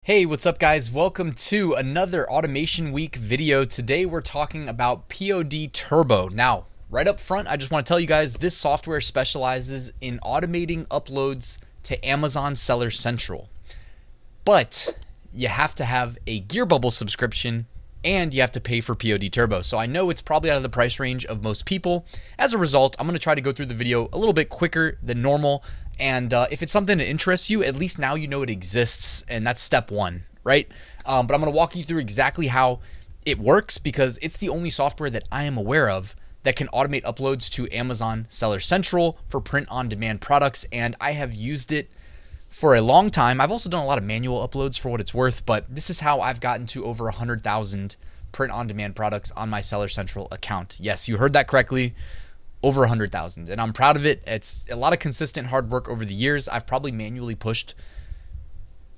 Hey, what's up guys? Welcome to another Automation Week video. Today we're talking about PODTurbo. Now, right up front, I just want to tell you guys this software specializes in automating uploads to Amazon Seller Central. But you have to have a GearBubble subscription and you have to pay for PODTurbo. So I know it's probably out of the price range of most people. As a result, I'm going to try to go through the video a little bit quicker than normal. And if it's something that interests you, at least now you know it exists, and that's step one, right? But I'm going to walk you through exactly how it works because it's the only software that I am aware of that can automate uploads to Amazon Seller Central for print-on-demand products, and I have used it for a long time. I've also done a lot of manual uploads for what it's worth, but this is how I've gotten to over 100,000 print-on-demand products on my Seller Central account. Yes, you heard that correctly. Over 100,000, and I'm proud of it. It's a lot of consistent hard work over the years. I've probably manually pushed,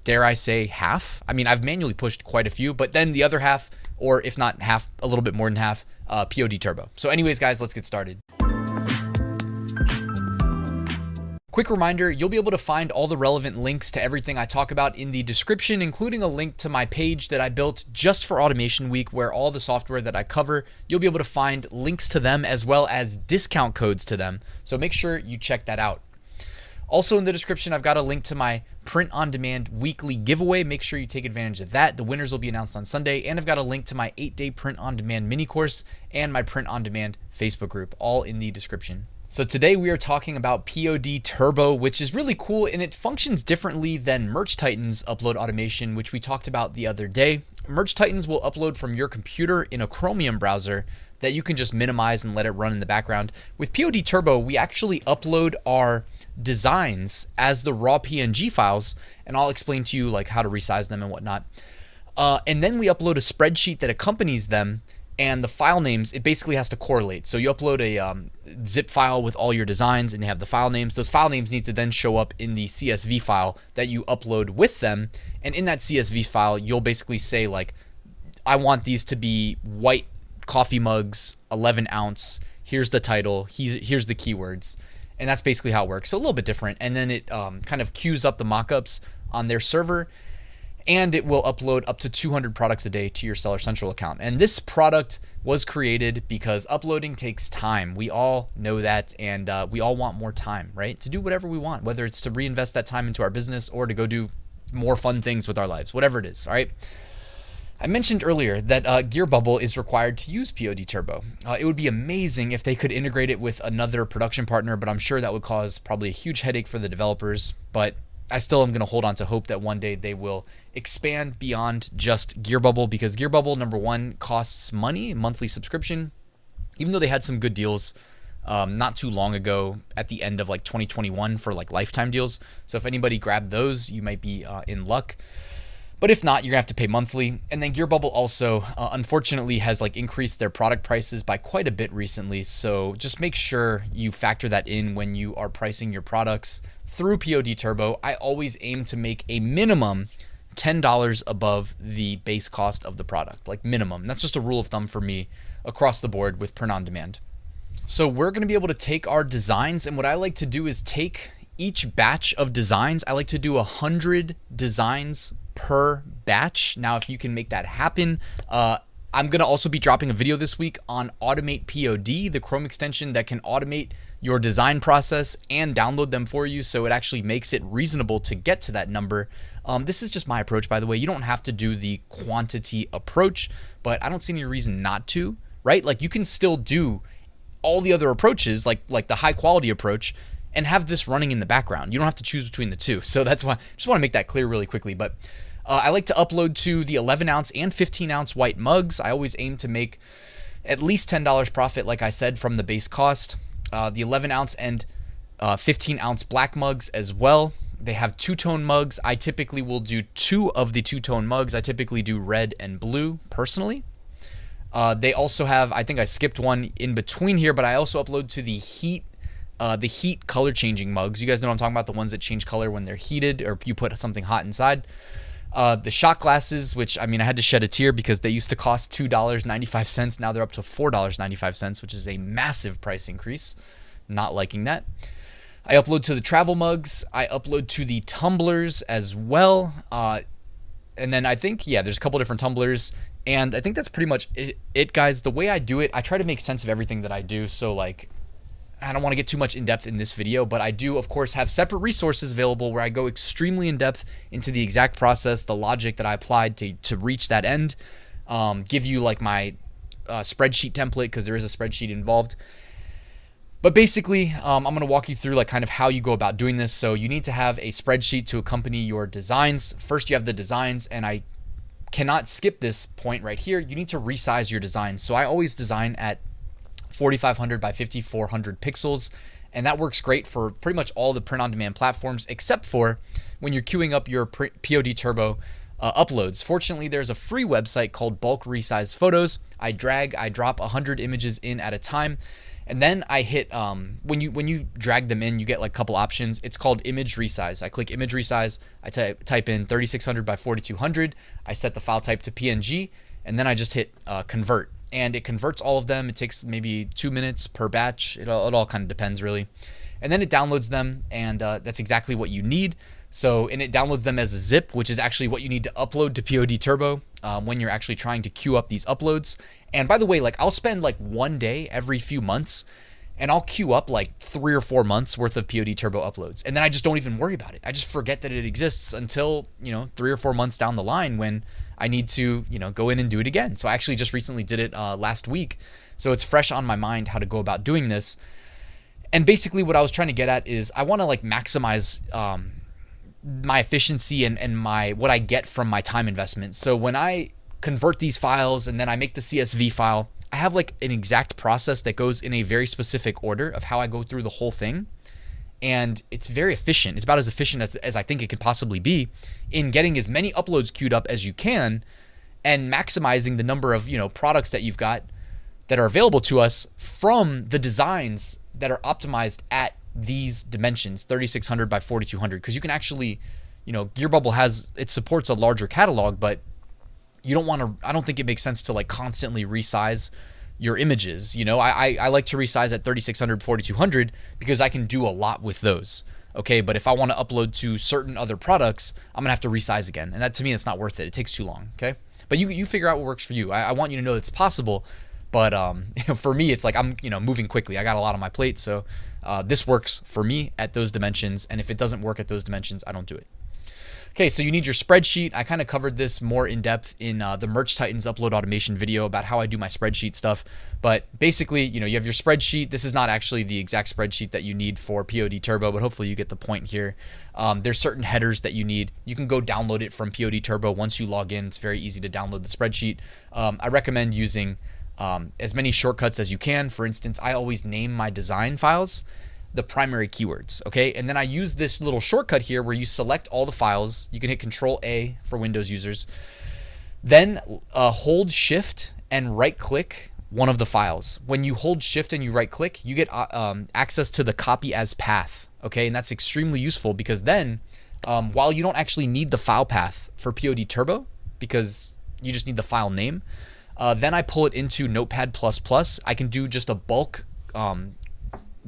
dare I say, half. I mean, I've manually pushed quite a few, but then the other half, or if not half, a little bit more than half, PODTurbo. So anyways, guys, let's get started. Quick reminder, you'll be able to find all the relevant links to everything I talk about in the description, including a link to my page that I built just for Automation Week, where all the software that I cover, you'll be able to find links to them as well as discount codes to them. So make sure you check that out. Also in the description, I've got a link to my print-on-demand weekly giveaway. Make sure you take advantage of that. The winners will be announced on Sunday. And I've got a link to my 8-day print-on-demand mini course and my print-on-demand Facebook group, all in the description. So today we are talking about PODTurbo, which is really cool, and it functions differently than MerchTitan's upload automation, which we talked about the other day. MerchTitans will upload from your computer in a Chromium browser that you can just minimize and let it run in the background. With PODTurbo, we actually upload our designs as the raw PNG files, and I'll explain to you like how to resize them and whatnot. And then we upload a spreadsheet that accompanies them. And the file names, it basically has to correlate. So you upload a zip file with all your designs and you have the file names. Those file names need to then show up in the CSV file that you upload with them. And in that CSV file, you'll basically say like, I want these to be white coffee mugs, 11 ounce. Here's the title. Here's the keywords. And that's basically how it works. So a little bit different. And then it kind of queues up the mockups on their server. And it will upload up to 200 products a day to your Seller Central account. And this product was created because uploading takes time. We all know that, and we all want more time, right? To do whatever we want, whether it's to reinvest that time into our business or to go do more fun things with our lives, whatever it is, all right? I mentioned earlier that GearBubble is required to use PODTurbo. It would be amazing if they could integrate it with another production partner, but I'm sure that would cause probably a huge headache for the developers. But I still am going to hold on to hope that one day they will expand beyond just GearBubble, because GearBubble, number one, costs money, monthly subscription, even though they had some good deals not too long ago at the end of like 2021 for like lifetime deals. So if anybody grabbed those, you might be in luck. But if not, you're gonna have to pay monthly. And then GearBubble also, unfortunately, has like increased their product prices by quite a bit recently. So just make sure you factor that in when you are pricing your products through PODTurbo. I always aim to make a minimum $10 above the base cost of the product, like minimum. That's just a rule of thumb for me across the board with print on demand. So we're gonna be able to take our designs, and what I like to do is take each batch of designs. I like to do 100 designs per batch. Now, if you can make that happen, I'm going to also be dropping a video this week on AutomatePOD, the Chrome extension that can automate your design process and download them for you. So it actually makes it reasonable to get to that number. This is just my approach, by the way. You don't have to do the quantity approach, but I don't see any reason not to, right? Like you can still do all the other approaches, like the high quality approach, and have this running in the background. You don't have to choose between the two. So that's why I just want to make that clear really quickly. But I like to upload to the 11 ounce and 15 ounce white mugs. I always aim to make at least $10 profit, like I said, from the base cost. The 11 ounce and 15 ounce black mugs as well. They have two-tone mugs. I typically will do 2 of the two-tone mugs. I typically do red and blue personally. They also have, I think I skipped one in between here, but I also upload to the heat color changing mugs. You guys know what I'm talking about, the ones that change color when they're heated or you put something hot inside. The shot glasses, which I mean, I had to shed a tear because they used to cost $2.95. Now they're up to $4.95, which is a massive price increase. Not liking that. I upload to the travel mugs. I upload to the tumblers as well. And then I think, yeah, there's a couple different tumblers, and I think that's pretty much it, guys. The way I do it, I try to make sense of everything that I do. So like, I don't want to get too much in depth in this video, but I do, of course, have separate resources available where I go extremely in depth into the exact process, the logic that I applied to reach that end. Give you like my spreadsheet template, because there is a spreadsheet involved. But basically, I'm going to walk you through like kind of how you go about doing this. So you need to have a spreadsheet to accompany your designs. First, you have the designs, and I cannot skip this point right here. You need to resize your designs. So I always design at 4,500 by 5,400 pixels, and that works great for pretty much all the print-on-demand platforms, except for when you're queuing up your PODTurbo uploads. Fortunately, there's a free website called Bulk Resize Photos. I drop 100 images in at a time, and then I hit when you drag them in, you get like a couple options. It's called image resize. I click image resize. I type in 3,600 by 4,200. I set the file type to PNG, and then I just hit convert. And it converts all of them. It takes maybe 2 minutes per batch. It all kind of depends, really. And then it downloads them, and that's exactly what you need. So, and it downloads them as a zip, which is actually what you need to upload to PODTurbo when you're actually trying to queue up these uploads. And by the way, like I'll spend like 1 day every few months, and I'll queue up like 3 or 4 months worth of PODTurbo uploads. And then I just don't even worry about it. I just forget that it exists until, 3 or 4 months down the line when I need to, go in and do it again. So I actually just recently did it last week. So it's fresh on my mind how to go about doing this. And basically what I was trying to get at is I want to like maximize my efficiency and my what I get from my time investment. So when I convert these files and then I make the CSV file, I have like an exact process that goes in a very specific order of how I go through the whole thing. And it's very efficient. It's about as efficient as I think it could possibly be in getting as many uploads queued up as you can and maximizing the number of, products that you've got that are available to us from the designs that are optimized at these dimensions, 3,600 by 4,200. Because you can actually, GearBubble it supports a larger catalog, but you don't want to, I don't think it makes sense to like constantly resize your images. I like to resize at 3,600, 4,200 because I can do a lot with those. Okay, but if I want to upload to certain other products, I'm gonna have to resize again, and that to me, it's not worth it. It takes too long. Okay, but you figure out what works for you. I want you to know it's possible, but for me, it's like I'm moving quickly. I got a lot on my plate, so this works for me at those dimensions, and if it doesn't work at those dimensions, I don't do it. Okay, so you need your spreadsheet. I kind of covered this more in depth in the Merch Titans upload automation video about how I do my spreadsheet stuff. But basically, you have your spreadsheet. This is not actually the exact spreadsheet that you need for PODTurbo, but hopefully you get the point here. There's certain headers that you need. You can go download it from PODTurbo once you log in. It's very easy to download the spreadsheet. I recommend using as many shortcuts as you can. For instance, I always name my design files the primary keywords, okay? And then I use this little shortcut here where you select all the files. You can hit Control A for Windows users. Then hold Shift and right click one of the files. When you hold Shift and you right click, you get access to the copy as path, okay? And that's extremely useful because then while you don't actually need the file path for PODTurbo because you just need the file name, then I pull it into Notepad++. I can do just a bulk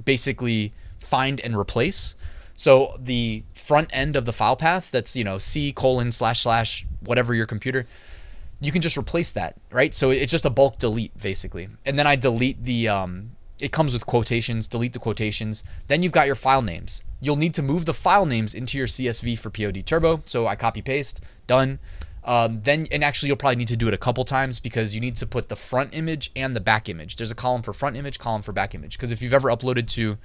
basically find and replace. So the front end of the file path, that's C:// whatever your computer, you can just replace that, right? So it's just a bulk delete basically. And then I delete the it comes with quotations, delete the quotations. Then you've got your file names. You'll need to move the file names into your CSV for PODTurbo. So I copy paste, done. Then, and actually you'll probably need to do it a couple times because you need to put the front image and the back image. There's a column for front image, column for back image. Because if you've ever uploaded to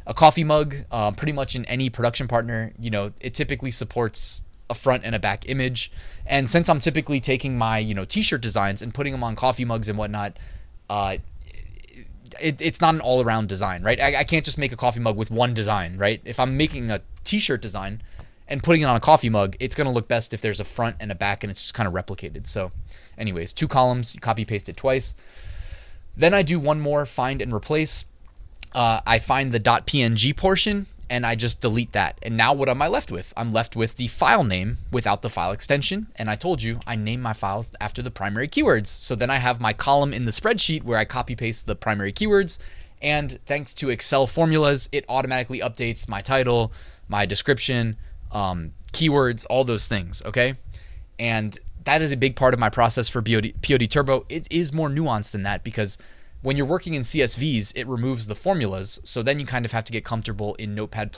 a coffee mug, pretty much in any production partner, it typically supports a front and a back image. And since I'm typically taking my, t-shirt designs and putting them on coffee mugs and whatnot, it's not an all-around design, right? I can't just make a coffee mug with one design, right? If I'm making a t-shirt design and putting it on a coffee mug, it's going to look best if there's a front and a back and it's just kind of replicated. So anyways, 2 columns, you copy paste it twice. Then I do one more find and replace. I find the .png portion and I just delete that. And now what am I left with? I'm left with the file name without the file extension. And I told you I name my files after the primary keywords. So then I have my column in the spreadsheet where I copy paste the primary keywords. And thanks to Excel formulas, it automatically updates my title, my description, keywords, all those things, okay? And that is a big part of my process for PODTurbo. It is more nuanced than that because when you're working in CSVs, it removes the formulas. So then you kind of have to get comfortable in Notepad++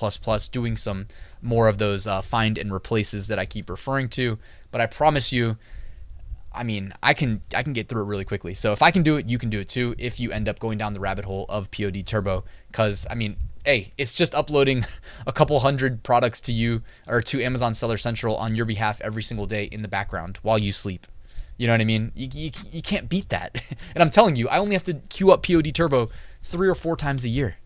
doing some more of those find and replaces that I keep referring to. But I promise you, I mean, I can get through it really quickly. So if I can do it, you can do it too if you end up going down the rabbit hole of PODTurbo. Because, I mean, hey, it's just uploading a couple hundred products to you or to Amazon Seller Central on your behalf every single day in the background while you sleep. You know what I mean? You can't beat that. And I'm telling you, I only have to queue up PODTurbo 3 or 4 times a year.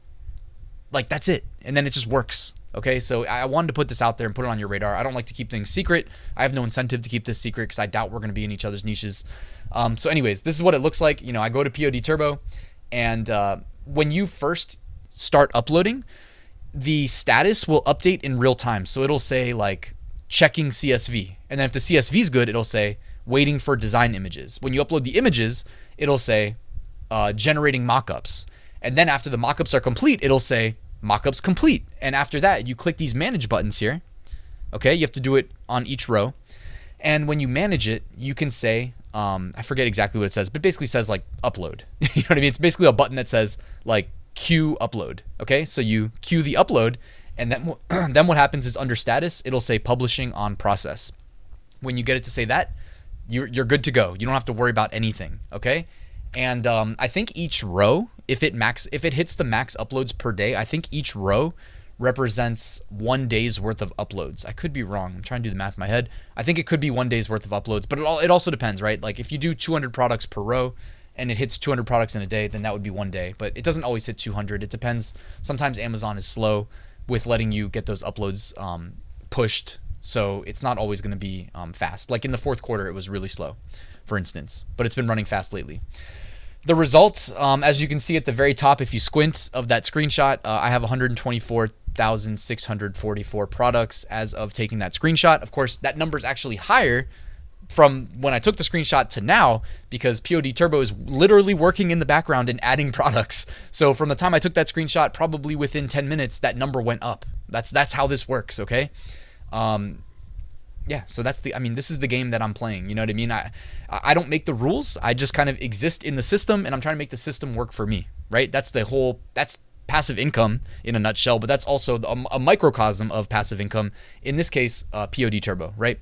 Like, that's it. And then it just works. Okay, so I wanted to put this out there and put it on your radar. I don't like to keep things secret. I have no incentive to keep this secret because I doubt we're going to be in each other's niches. So anyways, this is what it looks like. You know, I go to PODTurbo, and when you first start uploading, the status will update in real time. So it'll say like checking CSV. And then if the CSV is good, it'll say waiting for design images. When you upload the images, it'll say generating mockups. And then after the mockups are complete, it'll say mockups complete. And after that, you click these manage buttons here. Okay, you have to do it on each row. And when you manage it, you can say, I forget exactly what it says, but it basically says like upload. You know what I mean? It's basically a button that says like queue upload. Okay, so you queue the upload, and then then what happens is under status, it'll say publishing on process. When you get it to say that, you're good to go. You don't have to worry about anything. Okay, and I think each row, if it hits the max uploads per day, I think each row represents 1 day's worth of uploads. I could be wrong. I'm trying to do the math in my head. I think it could be 1 day's worth of uploads, but it also depends, right? Like if you do 200 products per row and it hits 200 products in a day, then that would be 1 day, but it doesn't always hit 200. It depends. Sometimes Amazon is slow with letting you get those uploads pushed. So it's not always going to be fast. Like in the fourth quarter, it was really slow, for instance, but it's been running fast lately. The results, as you can see at the very top, if you squint of that screenshot, I have 124,644 products as of taking that screenshot. Of course, that number is actually higher from when I took the screenshot to now because PODTurbo is literally working in the background and adding products. So from the time I took that screenshot, probably within 10 minutes, that number went up. That's how this works, okay? Yeah, so this is the game that I'm playing. You know what I mean? I don't make the rules. I just kind of exist in the system, and I'm trying to make the system work for me, right? That's passive income in a nutshell, but that's also a microcosm of passive income. In this case, PODTurbo, right?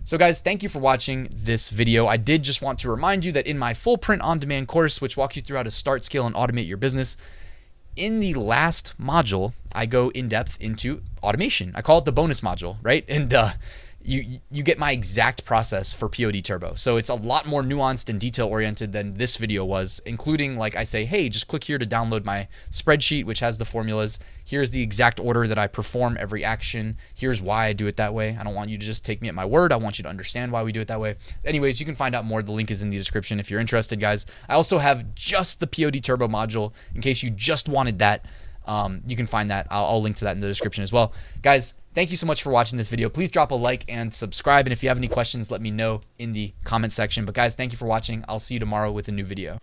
So guys, thank you for watching this video. I did just want to remind you that in my full print on-demand course, which walks you through how to start, scale, and automate your business, in the last module, I go in depth into automation. I call it the bonus module, right? And you get my exact process for PODTurbo. So it's a lot more nuanced and detail oriented than this video was, including like I say, hey, just click here to download my spreadsheet, which has the formulas. Here's the exact order that I perform every action. Here's why I do it that way. I don't want you to just take me at my word. I want you to understand why we do it that way. Anyways, you can find out more. The link is in the description if you're interested, guys. I also have just the PODTurbo module in case you just wanted that. You can find that. I'll link to that in the description as well. Guys, thank you so much for watching this video. Please drop a like and subscribe. And if you have any questions, let me know in the comment section. But guys, thank you for watching. I'll see you tomorrow with a new video.